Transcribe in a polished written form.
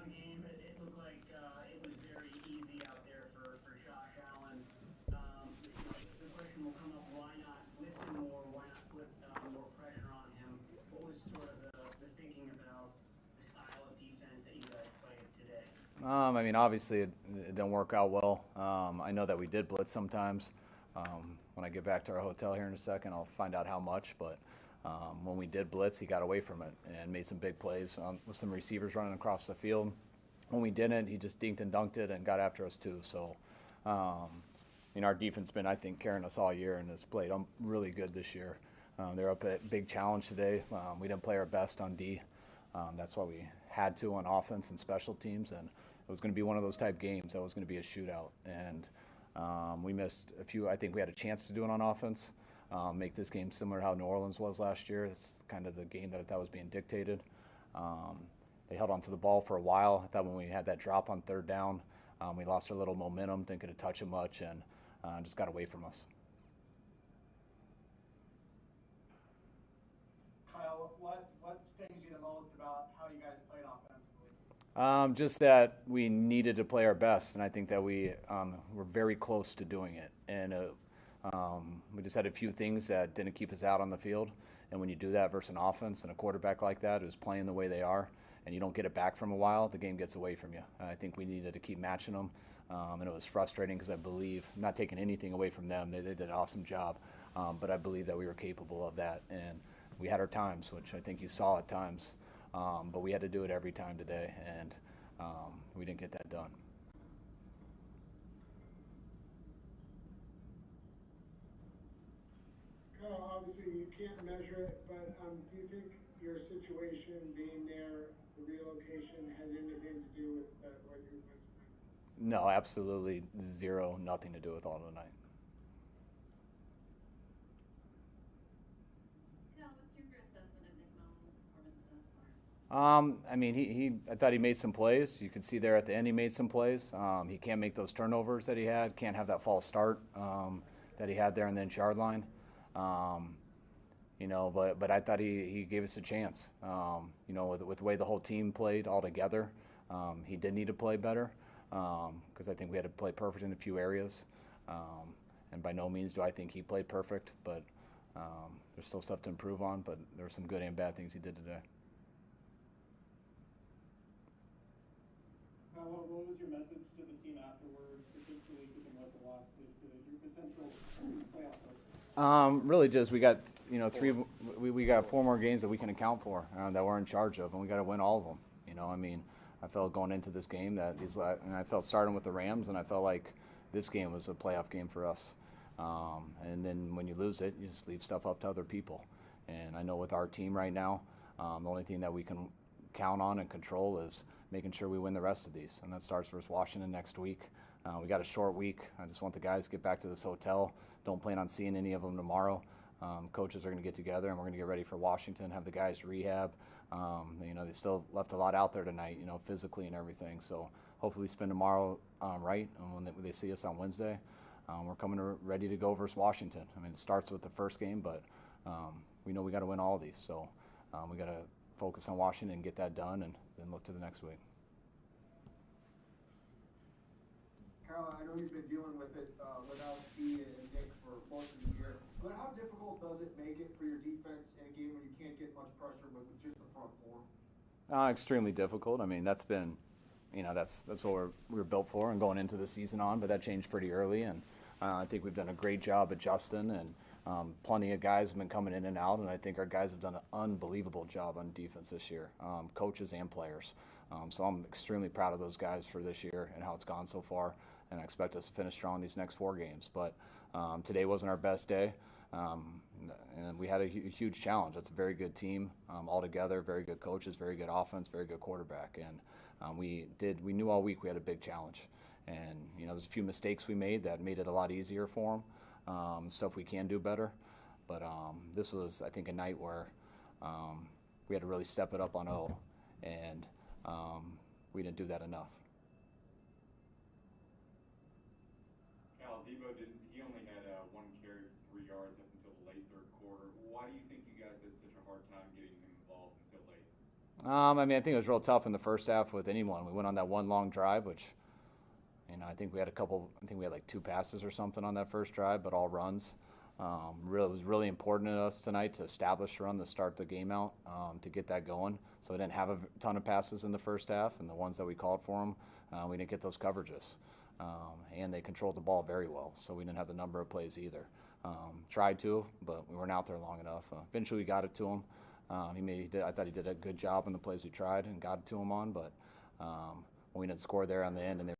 the game, it looked like it was very easy out there for Josh Allen. The question will come up: why not blitz him more? Why not put more pressure on him? What was sort of the thinking about the style of defense that you guys played today? I mean, obviously it didn't work out well. I know that we did blitz sometimes. When I get back to our hotel here in a second, I'll find out how much. But when we did blitz, he got away from it and made some big plays with some receivers running across the field. When we didn't, he just dinked and dunked it and got after us too. So, our defense been, I think, carrying us all year and has played really good this year. They're up at big challenge today. We didn't play our best on D. That's why we had to on offense and special teams, and it was going to be one of those type games that was going to be a shootout. And we missed a few. I think we had a chance to do it on offense, make this game similar to how New Orleans was last year. It's kind of the game that was being dictated. They held on to the ball for a while. I thought when we had that drop on third down, we lost our little momentum, didn't get to touch it much, and just got away from us. Kyle, what stings you the most about how you guys played offensively? Just that we needed to play our best, and I think that we were very close to doing it. And we just had a few things that didn't keep us out on the field. And when you do that versus an offense and a quarterback like that who's playing the way they are, and you don't get it back from a while, the game gets away from you. I think we needed to keep matching them, and it was frustrating because I believe, not taking anything away from them, they did an awesome job, but I believe that we were capable of that. And we had our times, which I think you saw at times, but we had to do it every time today, and we didn't get that done. Obviously, you can't measure it, but do you think your situation being there, the relocation, has anything to do with what you went through? No, absolutely zero, nothing to do with all tonight. Cal, what's your assessment of Nick Mullins' performance thus far? I mean, I thought he made some plays. You could see there at the end he made some plays. He can't make those turnovers that he had. Can't have that false start that he had there on the inch-yard line. But I thought he gave us a chance. With the way the whole team played all together, he did need to play better because I think we had to play perfect in a few areas. And by no means do I think he played perfect, but there's still stuff to improve on. But there were some good and bad things he did today. What was your message to the team afterwards, particularly given what the loss did to your potential playoff hopes? Really, just we got we got 4 more games that we can account for that we're in charge of, and we got to win all of them. I mean, I felt going into this game and I felt starting with the Rams, and I felt like this game was a playoff game for us. And then when you lose it, you just leave stuff up to other people. And I know with our team right now, the only thing that we can count on and control is making sure we win the rest of these, and that starts versus Washington next week. We got a short week. I just want the guys to get back to this hotel. Don't plan on seeing any of them tomorrow. Coaches are going to get together, and we're going to get ready for Washington, have the guys rehab. They still left a lot out there tonight, physically and everything. So hopefully spend tomorrow right, and when they see us on Wednesday, we're coming ready to go versus Washington. I mean, it starts with the first game, but we know we got to win all of these. So we got to focus on Washington and get that done, and then look to the next week. Carol, I know you've been dealing with it without Steve and Nick for most of the year, but how difficult does it make it for your defense in a game when you can't get much pressure with just the front four? Extremely difficult. I mean, that's been, that's what we were built for and going into the season on, but that changed pretty early, and I think we've done a great job adjusting, and plenty of guys have been coming in and out, and I think our guys have done an unbelievable job on defense this year, coaches and players. So I'm extremely proud of those guys for this year and how it's gone so far, and I expect us to finish strong these next 4 games. But today wasn't our best day, and we had a huge challenge. It's a very good team all together, very good coaches, very good offense, very good quarterback, and we knew all week we had a big challenge. And there's a few mistakes we made that made it a lot easier for them, stuff we can do better. But this was, I think, a night where we had to really step it up on O, and we didn't do that enough. Cal, Debo he only had 1 carry for 3 yards up until the late third quarter. Why do you think you guys had such a hard time getting him involved until late? I mean, I think it was real tough in the first half with anyone. We went on that one long drive, which, I think we had like 2 passes or something on that first drive, but all runs. It was really important to us tonight to establish a run to start the game out, to get that going. So we didn't have a ton of passes in the first half, and the ones that we called for them, we didn't get those coverages. And they controlled the ball very well, so we didn't have the number of plays either. Tried to, but we weren't out there long enough. Eventually we got it to him. I thought he did a good job on the plays we tried and got it to him on, but we didn't score there on the end, and they